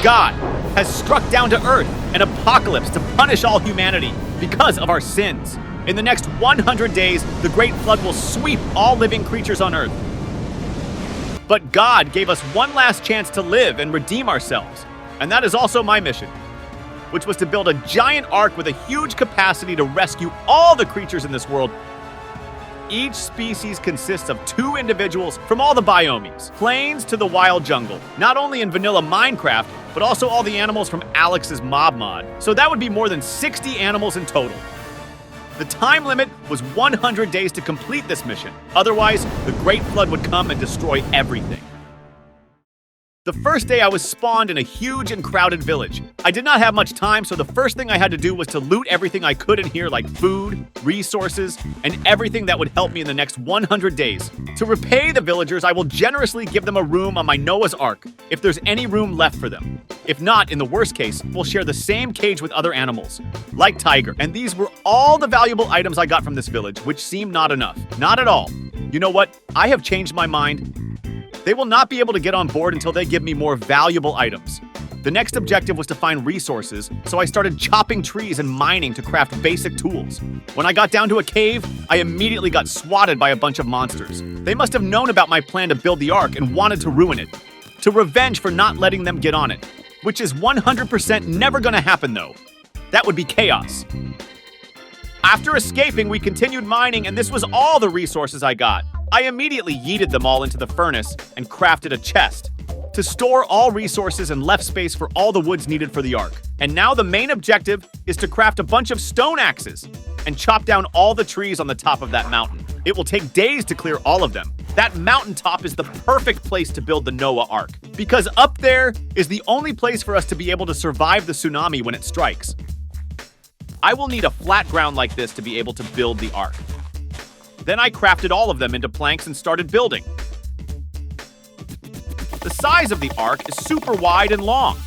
God has struck down to Earth an apocalypse to punish all humanity because of our sins. In the next 100 days, the Great Flood will sweep all living creatures on Earth. But God gave us one last chance to live and redeem ourselves. And that is also my mission, which was to build a giant ark with a huge capacity to rescue all the creatures in this world. Each species consists of 2 individuals from all the biomes, plains to the wild jungle, not only in vanilla Minecraft, but also all the animals from Alex's Mob Mod. So that would be more than 60 animals in total. The time limit was 100 days to complete this mission. Otherwise, the Great Flood would come and destroy everything. The first day I was spawned in a huge and crowded village. I did not have much time, so the first thing I had to do was to loot everything I could in here, like food, resources, and everything that would help me in the next 100 days. To repay the villagers, I will generously give them a room on my Noah's Ark, if there's any room left for them. If not, in the worst case, we'll share the same cage with other animals, like tiger. And these were all the valuable items I got from this village, which seemed not enough. Not at all. You know what? I have changed my mind. They will not be able to get on board until they give me more valuable items. The next objective was to find resources, so I started chopping trees and mining to craft basic tools. When I got down to a cave, I immediately got swatted by a bunch of monsters. They must have known about my plan to build the ark and wanted to ruin it. To revenge for not letting them get on it. Which is 100% never gonna happen though. That would be chaos. After escaping, we continued mining, and this was all the resources I got. I immediately yeeted them all into the furnace and crafted a chest to store all resources and left space for all the woods needed for the ark. And now the main objective is to craft a bunch of stone axes and chop down all the trees on the top of that mountain. It will take days to clear all of them. That mountaintop is the perfect place to build the Noah Ark, because up there is the only place for us to be able to survive the tsunami when it strikes. I will need a flat ground like this to be able to build the ark. Then I crafted all of them into planks and started building. The size of the ark is super wide and long.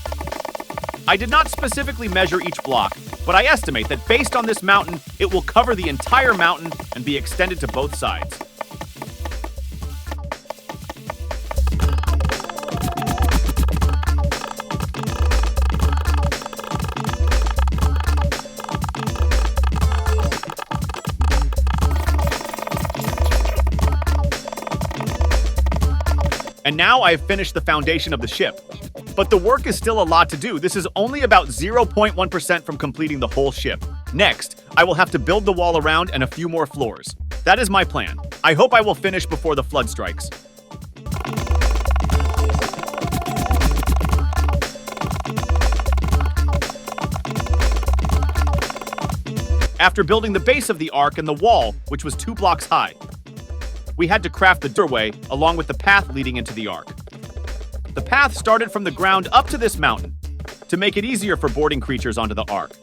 I did not specifically measure each block, but I estimate that based on this mountain, it will cover the entire mountain and be extended to both sides. And now I have finished the foundation of the ship. But the work is still a lot to do. This is only about 0.1% from completing the whole ship. Next, I will have to build the wall around and a few more floors. That is my plan. I hope I will finish before the flood strikes. After building the base of the ark and the wall, which was 2 blocks high, we had to craft the doorway along with the path leading into the ark. The path started from the ground up to this mountain to make it easier for boarding creatures onto the ark.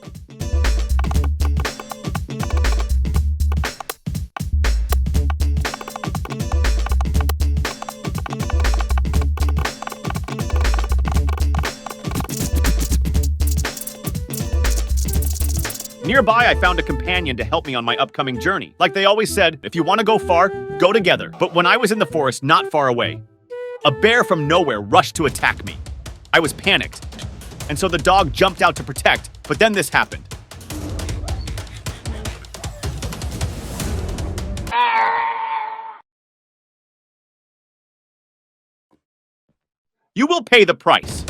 Nearby, I found a companion to help me on my upcoming journey. Like they always said, if you want to go far, go together. But when I was in the forest not far away, a bear from nowhere rushed to attack me. I was panicked, and so the dog jumped out to protect, but then this happened. You will pay the price.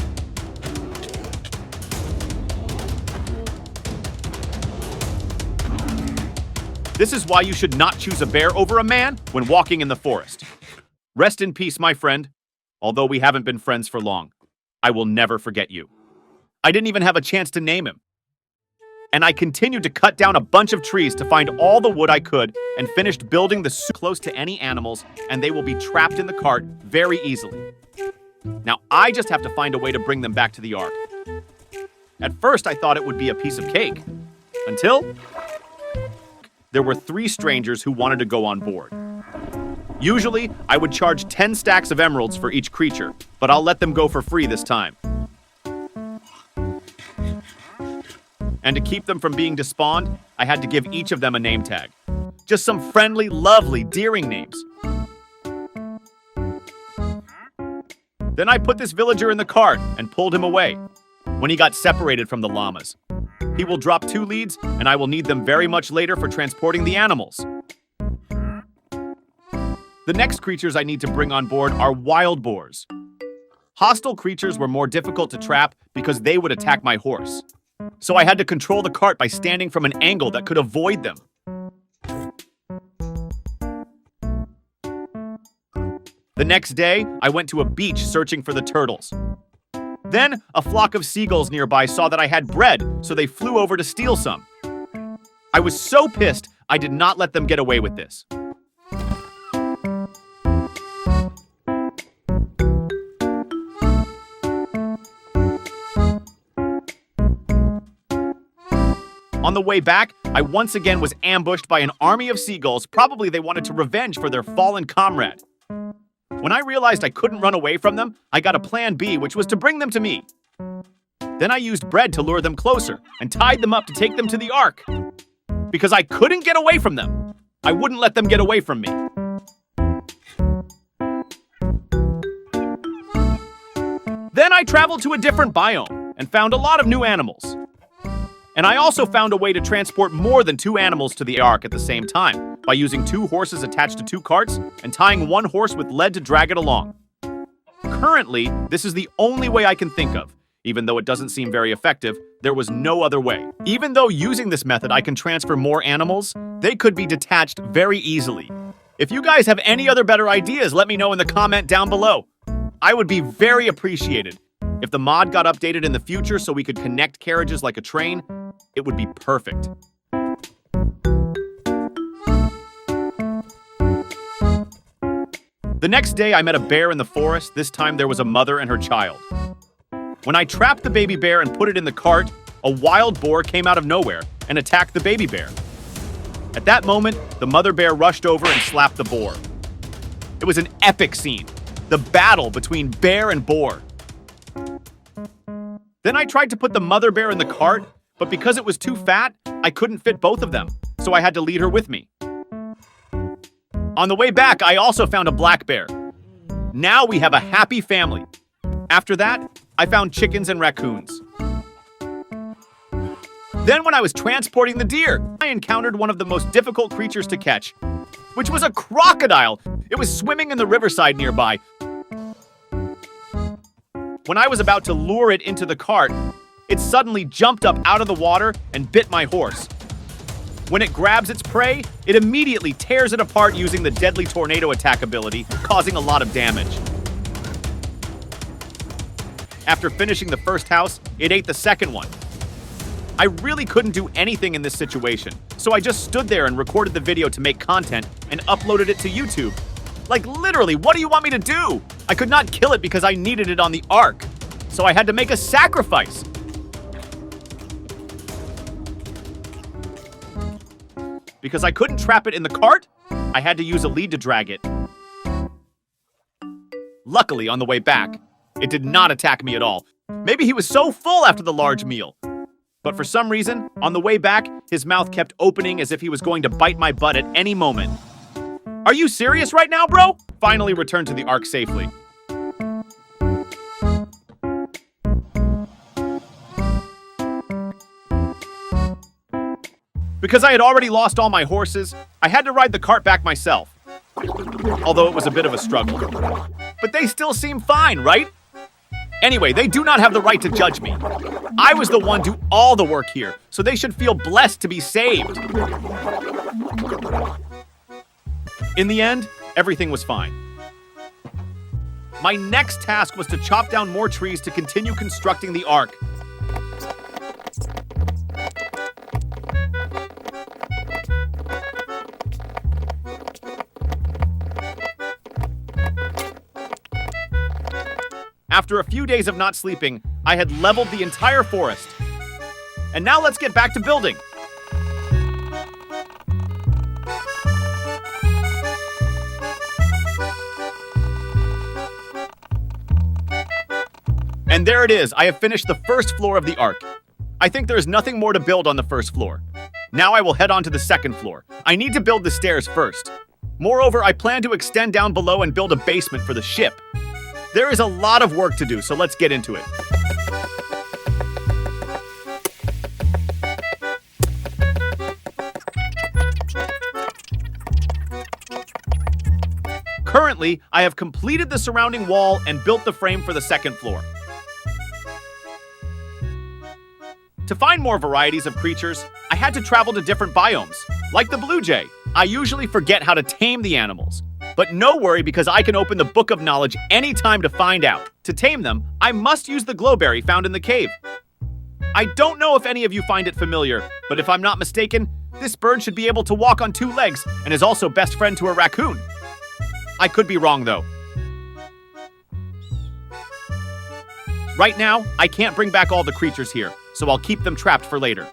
This is why you should not choose a bear over a man when walking in the forest. Rest in peace, my friend. Although we haven't been friends for long, I will never forget you. I didn't even have a chance to name him. And I continued to cut down a bunch of trees to find all the wood I could and finished building the suit close to any animals, and they will be trapped in the cart very easily. Now I just have to find a way to bring them back to the ark. At first I thought it would be a piece of cake, until there were 3 strangers who wanted to go on board. Usually, I would charge 10 stacks of emeralds for each creature, but I'll let them go for free this time. And to keep them from being despawned, I had to give each of them a name tag. Just some friendly, lovely, deering names. Then I put this villager in the cart and pulled him away. When he got separated from the llamas, he will drop 2 leads, and I will need them very much later for transporting the animals. The next creatures I need to bring on board are wild boars. Hostile creatures were more difficult to trap because they would attack my horse. So I had to control the cart by standing from an angle that could avoid them. The next day, I went to a beach searching for the turtles. Then, a flock of seagulls nearby saw that I had bread, so they flew over to steal some. I was so pissed, I did not let them get away with this. On the way back, I once again was ambushed by an army of seagulls. Probably they wanted to revenge for their fallen comrade. When I realized I couldn't run away from them, I got a plan B, which was to bring them to me. Then I used bread to lure them closer and tied them up to take them to the Ark. Because I couldn't get away from them, I wouldn't let them get away from me. Then I traveled to a different biome and found a lot of new animals. And I also found a way to transport more than 2 animals to the Ark at the same time by using 2 horses attached to 2 carts and tying 1 horse with lead to drag it along. Currently, this is the only way I can think of. Even though it doesn't seem very effective, there was no other way. Even though using this method I can transfer more animals, they could be detached very easily. If you guys have any other better ideas, let me know in the comment down below. I would be very appreciated. If the mod got updated in the future so we could connect carriages like a train, it would be perfect. The next day, I met a bear in the forest. This time, there was a mother and her child. When I trapped the baby bear and put it in the cart, a wild boar came out of nowhere and attacked the baby bear. At that moment, the mother bear rushed over and slapped the boar. It was an epic scene, the battle between bear and boar. Then I tried to put the mother bear in the cart, but because it was too fat, I couldn't fit both of them, so I had to lead her with me. On the way back, I also found a black bear. Now we have a happy family. After that, I found chickens and raccoons. Then when I was transporting the deer, I encountered one of the most difficult creatures to catch, which was a crocodile. It was swimming in the riverside nearby. When I was about to lure it into the cart, it suddenly jumped up out of the water and bit my horse. When it grabs its prey, it immediately tears it apart using the deadly tornado attack ability, causing a lot of damage. After finishing the first house, it ate the second one. I really couldn't do anything in this situation, so I just stood there and recorded the video to make content and uploaded it to YouTube. Like literally, what do you want me to do? I could not kill it because I needed it on the Ark, so I had to make a sacrifice. Because I couldn't trap it in the cart, I had to use a lead to drag it. Luckily, on the way back, it did not attack me at all. Maybe he was so full after the large meal. But for some reason, on the way back, his mouth kept opening as if he was going to bite my butt at any moment. Are you serious right now, bro? Finally returned to the Ark safely. Because I had already lost all my horses, I had to ride the cart back myself. Although it was a bit of a struggle. But they still seem fine, right? Anyway, they do not have the right to judge me. I was the one do all the work here, so they should feel blessed to be saved. In the end, everything was fine. My next task was to chop down more trees to continue constructing the Ark. After a few days of not sleeping, I had leveled the entire forest. And now let's get back to building. And there it is, I have finished the first floor of the Ark. I think there is nothing more to build on the first floor. Now I will head on to the second floor. I need to build the stairs first. Moreover, I plan to extend down below and build a basement for the ship. There is a lot of work to do, so let's get into it. Currently, I have completed the surrounding wall and built the frame for the second floor. To find more varieties of creatures, I had to travel to different biomes, like the blue jay. I usually forget how to tame the animals, but no worry because I can open the Book of Knowledge anytime to find out. To tame them, I must use the glowberry found in the cave. I don't know if any of you find it familiar, but if I'm not mistaken, this bird should be able to walk on 2 legs and is also best friend to a raccoon. I could be wrong though. Right now, I can't bring back all the creatures here, so I'll keep them trapped for later.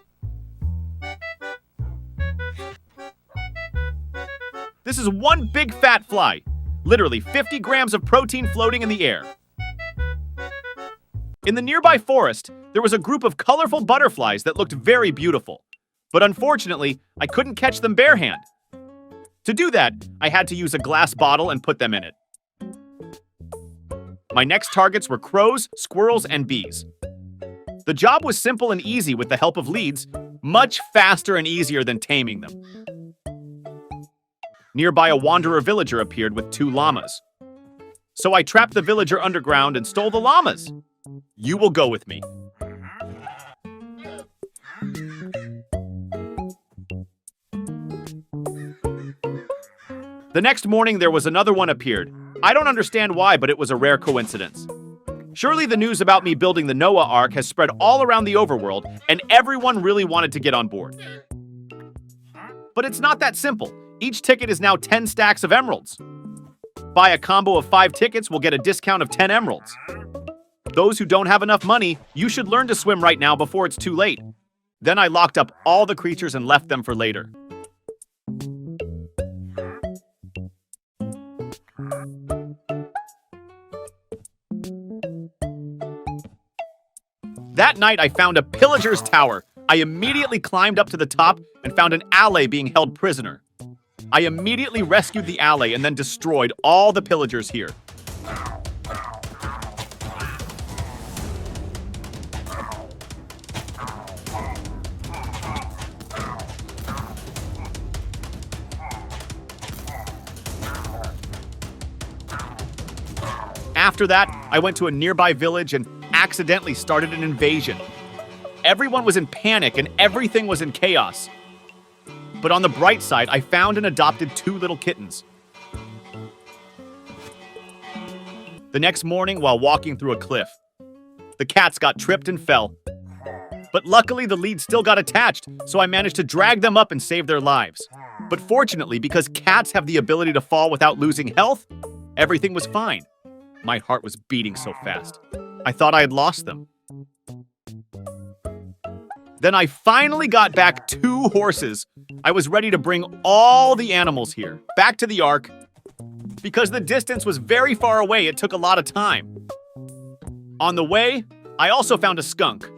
This is one big fat fly, literally 50 grams of protein floating in the air. In the nearby forest, there was a group of colorful butterflies that looked very beautiful, but unfortunately, I couldn't catch them bare hand. To do that, I had to use a glass bottle and put them in it. My next targets were crows, squirrels, and bees. The job was simple and easy with the help of leads, much faster and easier than taming them. Nearby, a wanderer villager appeared with 2 llamas. So I trapped the villager underground and stole the llamas. You will go with me. The next morning, there was another one appeared. I don't understand why, but it was a rare coincidence. Surely the news about me building the Noah Ark has spread all around the overworld, and everyone really wanted to get on board. But it's not that simple. Each ticket is now 10 stacks of emeralds. Buy a combo of 5 tickets will get a discount of 10 emeralds. Those who don't have enough money, you should learn to swim right now before it's too late. Then I locked up all the creatures and left them for later. That night, I found a pillager's tower. I immediately climbed up to the top and found an ally being held prisoner. I immediately rescued the ally and then destroyed all the pillagers here. After that, I went to a nearby village and accidentally started an invasion. Everyone was in panic and everything was in chaos. But on the bright side, I found and adopted 2 little kittens. The next morning, while walking through a cliff, the cats got tripped and fell. But luckily, the lead still got attached, so I managed to drag them up and save their lives. But fortunately, because cats have the ability to fall without losing health, everything was fine. My heart was beating so fast. I thought I had lost them. Then I finally got back 2 horses. I was ready to bring all the animals here, back to the Ark. Because the distance was very far away, it took a lot of time. On the way, I also found a skunk.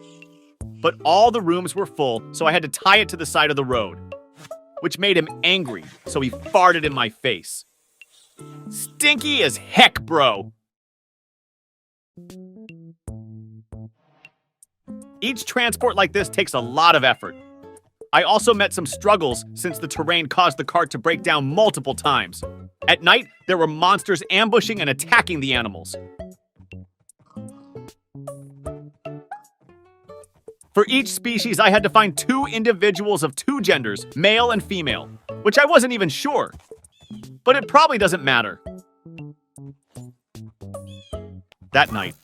But all the rooms were full, so I had to tie it to the side of the road. Which made him angry, so he farted in my face. Stinky as heck, bro! Each transport like this takes a lot of effort. I also met some struggles since the terrain caused the cart to break down multiple times. At night, there were monsters ambushing and attacking the animals. For each species, I had to find 2 individuals of 2 genders, male and female, which I wasn't even sure. But it probably doesn't matter. That night,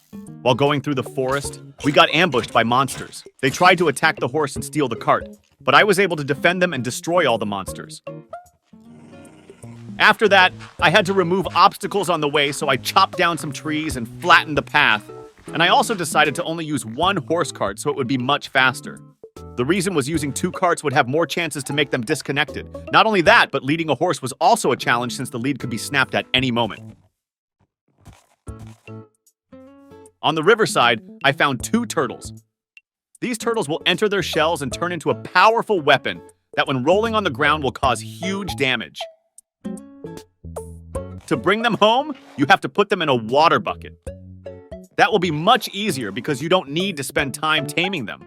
while going through the forest, we got ambushed by monsters. They tried to attack the horse and steal the cart, but I was able to defend them and destroy all the monsters. After that, I had to remove obstacles on the way, so I chopped down some trees and flattened the path. And I also decided to only use 1 horse cart so it would be much faster. The reason was using 2 carts would have more chances to make them disconnected. Not only that, but leading a horse was also a challenge since the lead could be snapped at any moment. On the riverside, I found 2 turtles. These turtles will enter their shells and turn into a powerful weapon that when rolling on the ground will cause huge damage. To bring them home, you have to put them in a water bucket. That will be much easier because you don't need to spend time taming them.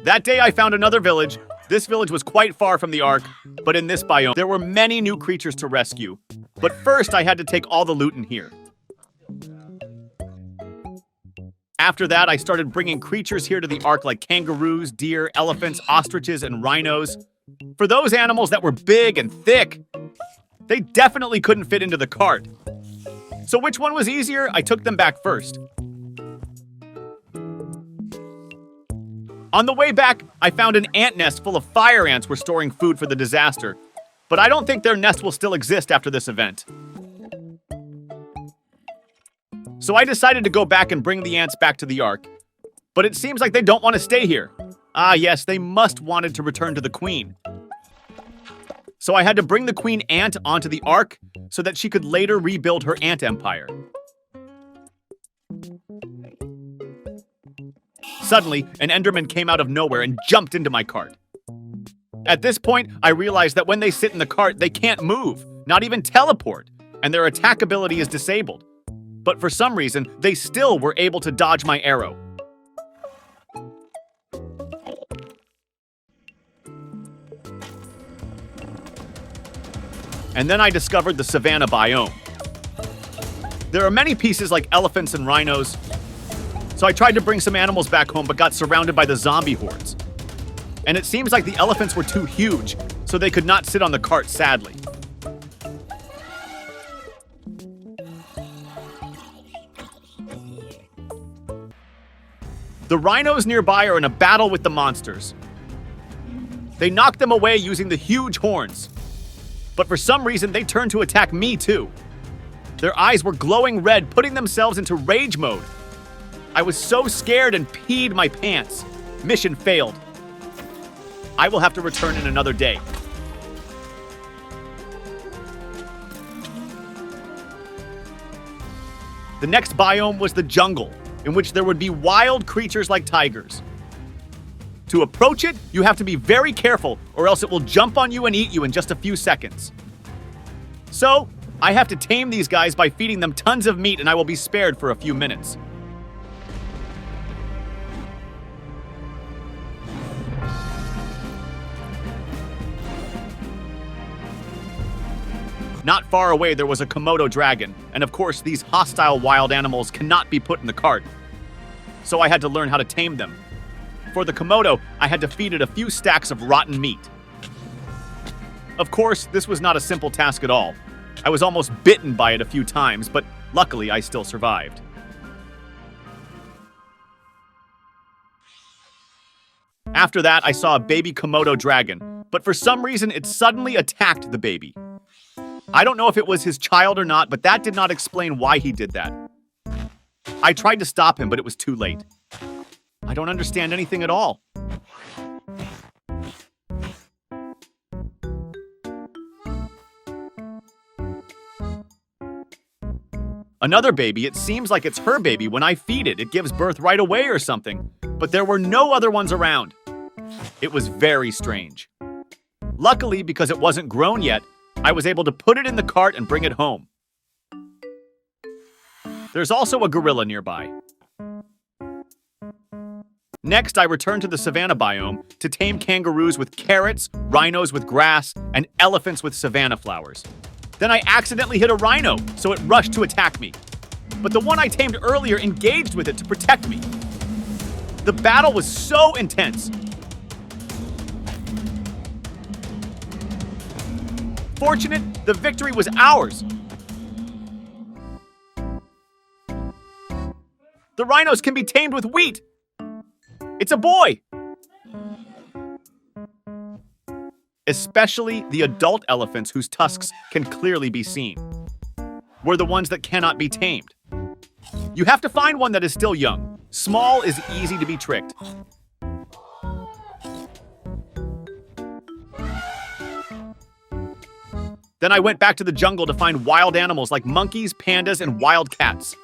That day I found another village. This village was quite far from the Ark, but in this biome, there were many new creatures to rescue. But first, I had to take all the loot in here. After that, I started bringing creatures here to the Ark like kangaroos, deer, elephants, ostriches, and rhinos. For those animals that were big and thick, they definitely couldn't fit into the cart. So which one was easier? I took them back first. On the way back, I found an ant nest full of fire ants were storing food for the disaster. But I don't think their nest will still exist after this event. So I decided to go back and bring the ants back to the Ark. But it seems like they don't want to stay here. Ah yes, they must wanted to return to the queen. So I had to bring the queen ant onto the Ark so that she could later rebuild her ant empire. Suddenly, an Enderman came out of nowhere and jumped into my cart. At this point, I realized that when they sit in the cart, they can't move, not even teleport, and their attack ability is disabled. But for some reason, they still were able to dodge my arrow. And then I discovered the savanna biome. There are many pieces like elephants and rhinos, so I tried to bring some animals back home but got surrounded by the zombie hordes. And it seems like the elephants were too huge, so they could not sit on the cart, sadly. The rhinos nearby are in a battle with the monsters. They knock them away using the huge horns. But for some reason, they turned to attack me too. Their eyes were glowing red, putting themselves into rage mode. I was so scared and peed my pants. Mission failed. I will have to return in another day. The next biome was the jungle, in which there would be wild creatures like tigers. To approach it, you have to be very careful, or else it will jump on you and eat you in just a few seconds. So, I have to tame these guys by feeding them tons of meat, and I will be spared for a few minutes. Not far away, there was a Komodo dragon, and of course, these hostile wild animals cannot be put in the cart. So I had to learn how to tame them. For the Komodo, I had to feed it a few stacks of rotten meat. Of course, this was not a simple task at all. I was almost bitten by it a few times, but luckily I still survived. After that, I saw a baby Komodo dragon, but for some reason it suddenly attacked the baby. I don't know if it was his child or not, but that did not explain why he did that. I tried to stop him, but it was too late. I don't understand anything at all. Another baby, it seems like it's her baby when I feed it. It gives birth right away or something. But there were no other ones around. It was very strange. Luckily, because it wasn't grown yet, I was able to put it in the cart and bring it home. There's also a gorilla nearby. Next, I returned to the savanna biome to tame kangaroos with carrots, rhinos with grass, and elephants with savanna flowers. Then I accidentally hit a rhino, so it rushed to attack me. But the one I tamed earlier engaged with it to protect me. The battle was so intense. Fortunate, the victory was ours. The rhinos can be tamed with wheat. It's a boy! Especially the adult elephants whose tusks can clearly be seen. We're the ones that cannot be tamed. You have to find one that is still young. Small is easy to be tricked. Then I went back to the jungle to find wild animals like monkeys, pandas, and wild cats.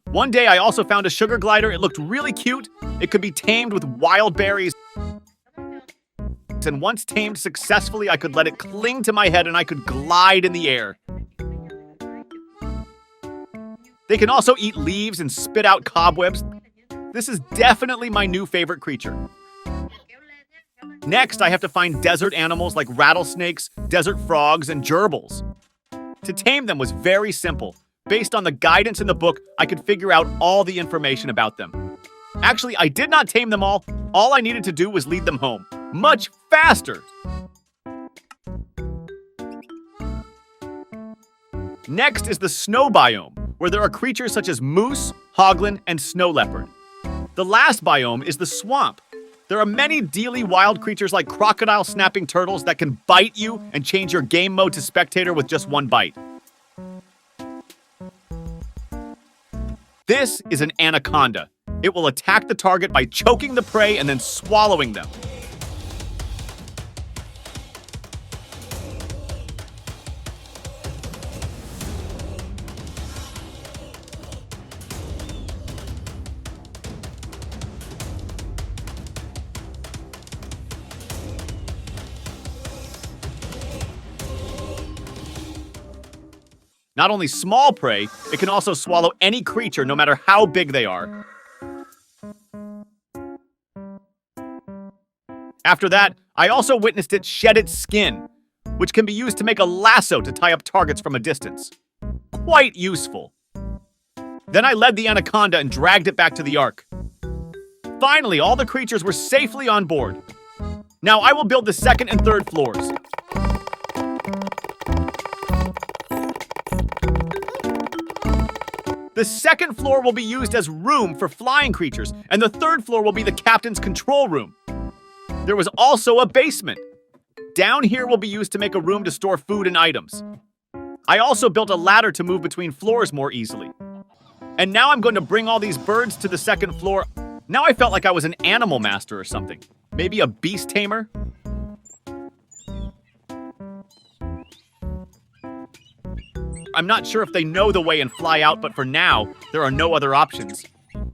One day I also found a sugar glider. It looked really cute, It could be tamed with wild berries, and once tamed successfully, I could let it cling to my head and I could glide in the air. They can also eat leaves and spit out cobwebs. This is definitely my new favorite creature. Next, I have to find desert animals like rattlesnakes, desert frogs, and gerbils. To tame them was very simple. Based on the guidance in the book, I could figure out all the information about them. Actually, I did not tame them all. All I needed to do was lead them home. Much faster! Next is the snow biome, where there are creatures such as moose, hoglin, and snow leopard. The last biome is the swamp. There are many dealy wild creatures like crocodile snapping turtles that can bite you and change your game mode to spectator with just one bite. This is an anaconda. It will attack the target by choking the prey and then swallowing them. Not only small prey, it can also swallow any creature, no matter how big they are. After that, I also witnessed it shed its skin, which can be used to make a lasso to tie up targets from a distance. Quite useful. Then I led the anaconda and dragged it back to the ARK. Finally, all the creatures were safely on board. Now I will build the second and third floors. The second floor will be used as room for flying creatures, and the third floor will be the captain's control room. There was also a basement. Down here will be used to make a room to store food and items. I also built a ladder to move between floors more easily. And now I'm going to bring all these birds to the second floor. Now I felt like I was an animal master or something. Maybe a beast tamer? I'm not sure if they know the way and fly out, but for now, there are no other options.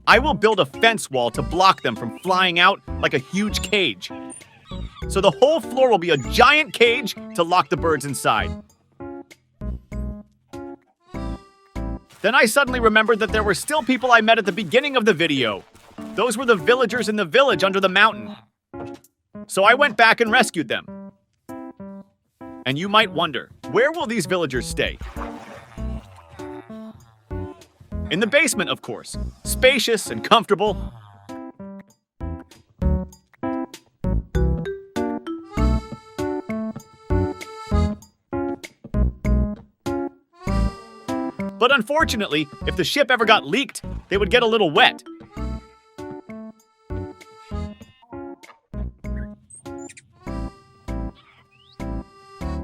I will build a fence wall to block them from flying out like a huge cage. So the whole floor will be a giant cage to lock the birds inside. Then I suddenly remembered that there were still people I met at the beginning of the video. Those were the villagers in the village under the mountain. So I went back and rescued them. And you might wonder, where will these villagers stay? In the basement, of course. Spacious and comfortable. But unfortunately, if the ship ever got leaked, they would get a little wet.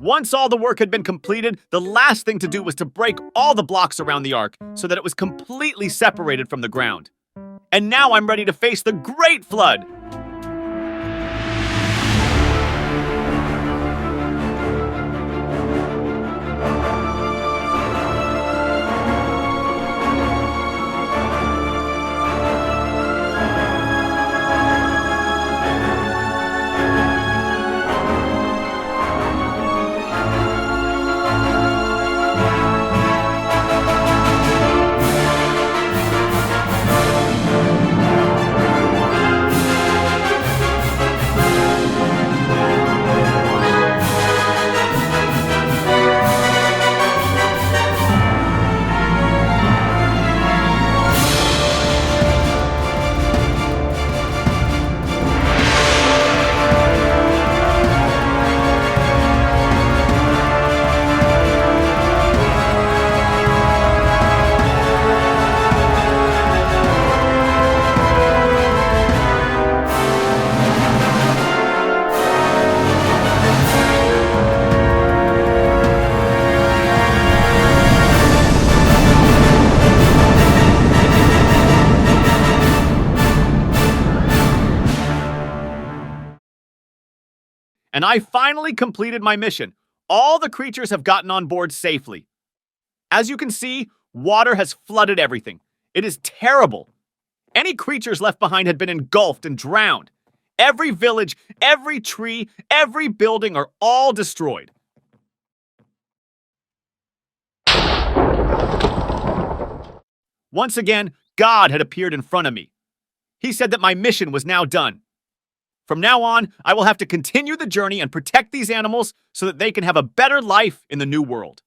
Once all the work had been completed, the last thing to do was to break all the blocks around the ARK so that it was completely separated from the ground. And now I'm ready to face the Great Flood! And I finally completed my mission. All the creatures have gotten on board safely. As you can see, water has flooded everything. It is terrible. Any creatures left behind had been engulfed and drowned. Every village, every tree, every building are all destroyed. Once again, God had appeared in front of me. He said that my mission was now done. From now on, I will have to continue the journey and protect these animals so that they can have a better life in the new world.